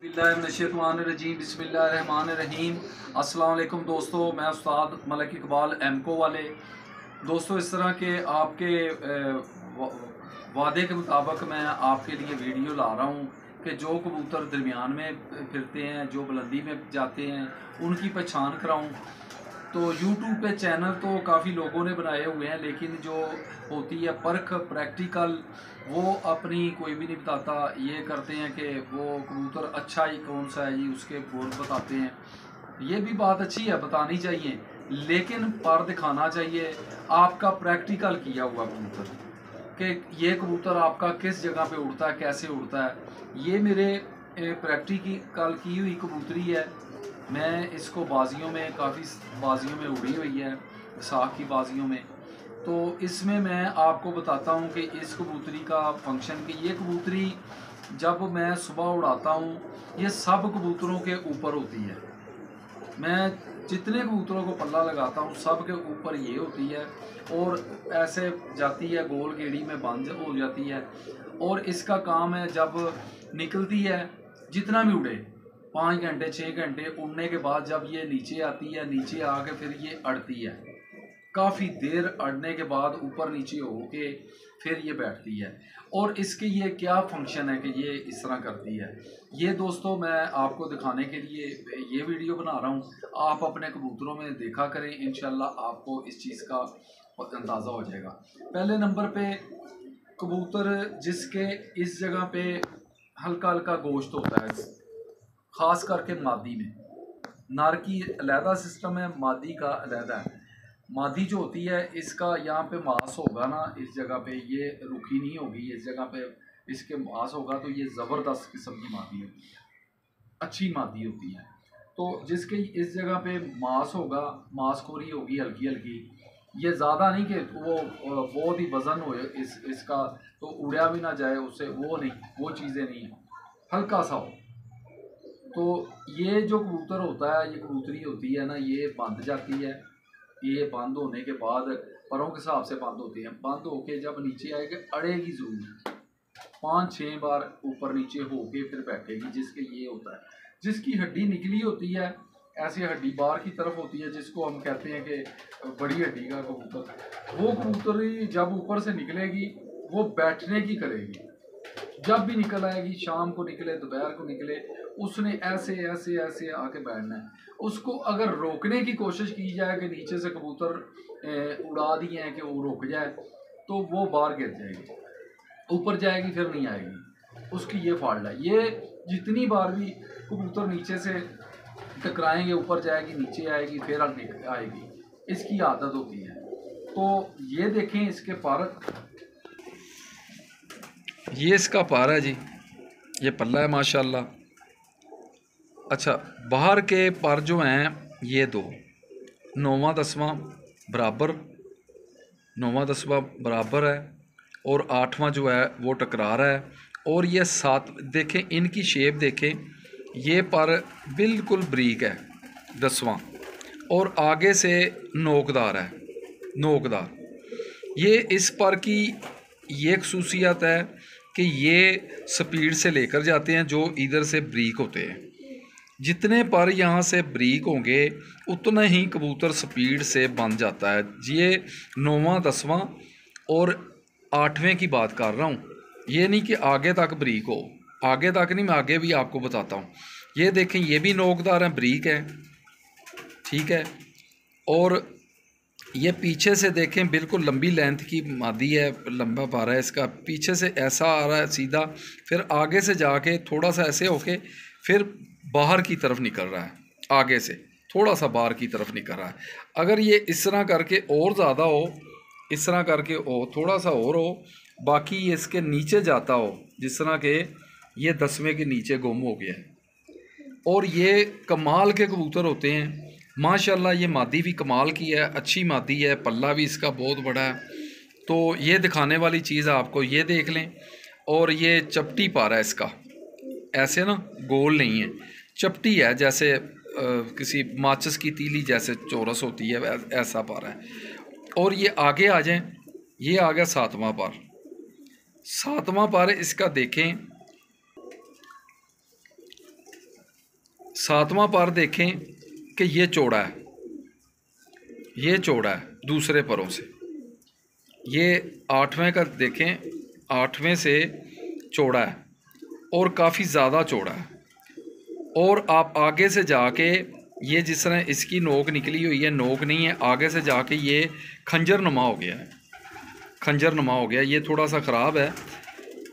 बिस्मिल्लाहिर्रहमानिर्रहीम बिस्मिल्लाहिर्रहमानिर्रहीम। अस्सलाम वालेकुम दोस्तों, मैं उस्ताद मलिक इकबाल एमको वाले। दोस्तों, इस तरह के आपके वादे के मुताबिक मैं आपके लिए वीडियो ला रहा हूँ कि जो कबूतर दरमियान में फिरते हैं, जो बुलंदी में जाते हैं, उनकी पहचान कराऊँ। तो YouTube पे चैनल तो काफ़ी लोगों ने बनाए हुए हैं, लेकिन जो होती है परख प्रैक्टिकल वो अपनी कोई भी नहीं बताता। ये करते हैं कि वो कबूतर अच्छा ही कौन सा है जी, उसके बोल बताते हैं। ये भी बात अच्छी है, बतानी चाहिए, लेकिन पर दिखाना चाहिए आपका प्रैक्टिकल किया हुआ कबूतर कि ये कबूतर आपका किस जगह पे उड़ता है, कैसे उड़ता है। ये मेरे प्रैक्टिकल की हुई कबूतरी है। मैं इसको बाजियों में काफ़ी बाजियों में उड़ी हुई है, साख की बाजियों में। तो इसमें मैं आपको बताता हूँ कि इस कबूतरी का फंक्शन कि ये कबूतरी जब मैं सुबह उड़ाता हूँ, ये सब कबूतरों के ऊपर होती है। मैं जितने कबूतरों को पल्ला लगाता हूँ सब के ऊपर ये होती है और ऐसे जाती है, गोल गेड़ी में बंद हो जाती है। और इसका काम है जब निकलती है, जितना भी उड़े 5 घंटे 6 घंटे उड़ने के बाद जब ये नीचे आती है, नीचे आके फिर ये अड़ती है। काफ़ी देर अड़ने के बाद ऊपर नीचे होके फिर ये बैठती है। और इसके ये क्या फंक्शन है कि ये इस तरह करती है, ये दोस्तों मैं आपको दिखाने के लिए ये वीडियो बना रहा हूँ। आप अपने कबूतरों में देखा करें, इंशाल्लाह आपको इस चीज़ का अंदाज़ा हो जाएगा। पहले नंबर पे कबूतर जिसके इस जगह पे हल्का हल्का गोश्त होता है, ख़ास करके मादी में। नर की अलहदा सिस्टम है, मादी का अलहदा है। मादी जो होती है इसका यहाँ पे मांस होगा ना, इस जगह पे ये रुखी नहीं होगी, इस जगह पे इसके मांस होगा तो ये ज़बरदस्त किस्म की मादी होती है, अच्छी मादी होती है। तो जिसके इस जगह पे मांस होगा, मांसखोरी होगी हल्की हल्की, ये ज़्यादा नहीं कि वो बहुत ही वज़न हो इसका तो उड़ा भी ना जाए उससे, वो नहीं, वो चीज़ें नहीं है, हल्का सा हो। तो ये जो कबूतर होता है, ये कबूतरी होती है ना, ये बंध जाती है। ये बंद होने के बाद परों के हिसाब से बंद होती है, बंद होके जब नीचे आएगी अड़ेगी ज़रूर, 5-6 बार ऊपर नीचे होके फिर बैठेगी। जिसके ये होता है, जिसकी हड्डी निकली होती है, ऐसी हड्डी बाहर की तरफ होती है, जिसको हम कहते हैं कि बड़ी हड्डी का कबूतर। वो कबूतरी जब ऊपर से निकलेगी वो बैठने की करेगी। जब भी निकल आएगी, शाम को निकले, दोपहर को निकले, उसने ऐसे ऐसे ऐसे आके बैठना है। उसको अगर रोकने की कोशिश की जाए कि नीचे से कबूतर उड़ा दिए हैं कि वो रुक जाए, तो वो बाहर गिर जाएगी, ऊपर जाएगी फिर नहीं आएगी। उसकी ये फॉल्ट है। ये जितनी बार भी कबूतर नीचे से टकराएंगे, ऊपर जाएगी, नीचे आएगी, फिर आएगी, इसकी आदत होती है। तो ये देखें इसके पर, ये इसका पार है जी, ये पल्ला है माशाल्लाह। अच्छा, बाहर के पर जो हैं ये दो, 9वां 10वां बराबर, 9वां 10वां बराबर है और 8वां जो है वो टकरा रहा है। और ये 7 देखें, इनकी शेप देखें, ये पर बिल्कुल ब्रीक है 10वां, और आगे से नोकदार है, नोकदार। ये इस पर की ये खसूसियत है कि ये स्पीड से लेकर जाते हैं जो इधर से ब्रीक होते हैं। जितने पर यहाँ से ब्रीक होंगे उतना ही कबूतर स्पीड से बन जाता है। ये 9वां 10वां और 8वें की बात कर रहा हूँ, ये नहीं कि आगे तक ब्रीक हो, आगे तक नहीं, मैं आगे भी आपको बताता हूँ। ये देखें, ये भी नोकदार हैं, ब्रीक है, ठीक है। और ये पीछे से देखें बिल्कुल लंबी लेंथ की मादी है, लंबा पारा है इसका, पीछे से ऐसा आ रहा है सीधा, फिर आगे से जाके थोड़ा सा ऐसे होके फिर बाहर की तरफ निकल रहा है, आगे से थोड़ा सा बाहर की तरफ निकल रहा है। अगर ये इस तरह करके और ज़्यादा हो, इस तरह करके हो, थोड़ा सा और हो, बाकी ये इसके नीचे जाता हो, जिस तरह के ये 10वें के नीचे गुम हो गया है। और ये कमाल के कबूतर होते हैं माशाल्लाह। ये मादी भी कमाल की है, अच्छी मादी है, पल्ला भी इसका बहुत बड़ा है। तो ये दिखाने वाली चीज़ आपको ये देख लें। और ये चपटी पारा है इसका, ऐसे ना गोल नहीं है, चपटी है, जैसे किसी माचिस की तीली जैसे चौरस होती है, ऐसा पारा है। और ये आगे आ जाएं, ये आ गया 7वां पार। 7वां पार इसका देखें, सातवां पर देखें कि ये चौड़ा है, ये चौड़ा है दूसरे परों से। ये 8वें का देखें, 8वें से चौड़ा है और काफ़ी ज़्यादा चौड़ा है। और आप आगे से जाके ये जिस तरह इसकी नोक निकली हुई है, नोक नहीं है, आगे से जाके ये खंजर नुमा हो गया है, खंजर नुमा हो गया। ये थोड़ा सा ख़राब है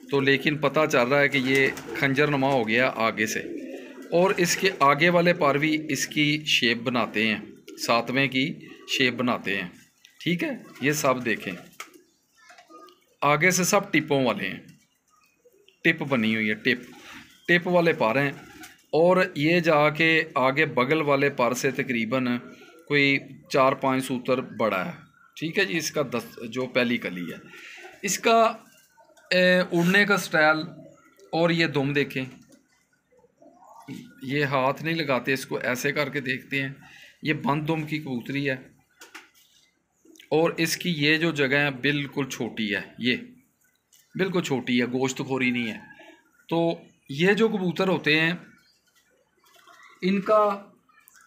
तो, लेकिन पता चल रहा है कि ये खंजर नुमा हो गया आगे से। और इसके आगे वाले पर भी इसकी शेप बनाते हैं, 7वें की शेप बनाते हैं। ठीक है, ये सब देखें, आगे से सब टिपों वाले हैं, टिप बनी हुई है, टिप वाले पर हैं। और ये जाके आगे बगल वाले पर से तकरीबन कोई 4-5 सूत्र बड़ा है। ठीक है जी, इसका 10 जो पहली कली है, इसका उड़ने का स्टाइल। और ये दुम देखें, ये हाथ नहीं लगाते, इसको ऐसे करके देखते हैं। ये बंद दुम की कबूतरी है और इसकी ये जो जगह है बिल्कुल छोटी है, ये बिल्कुल छोटी है, गोश्त खोरी नहीं है। तो ये जो कबूतर होते हैं इनका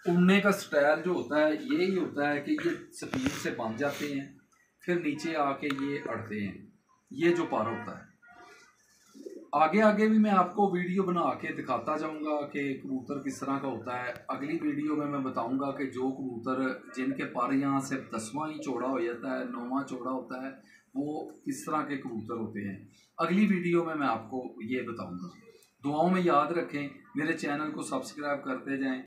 उड़ने का स्टाइल जो होता है यही होता है कि ये स्पीड से बंध जाते हैं, फिर नीचे आके ये अड़ते हैं। ये जो पार होता है, आगे आगे भी मैं आपको वीडियो बना के दिखाता जाऊंगा कि कबूतर किस तरह का होता है। अगली वीडियो में मैं बताऊंगा कि जो कबूतर जिनके पर यहाँ से 10वां ही चौड़ा हो जाता है, 9वां चौड़ा होता है, वो किस तरह के कबूतर होते हैं। अगली वीडियो में मैं आपको ये बताऊंगा। दुआओं में याद रखें, मेरे चैनल को सब्सक्राइब करते जाएं।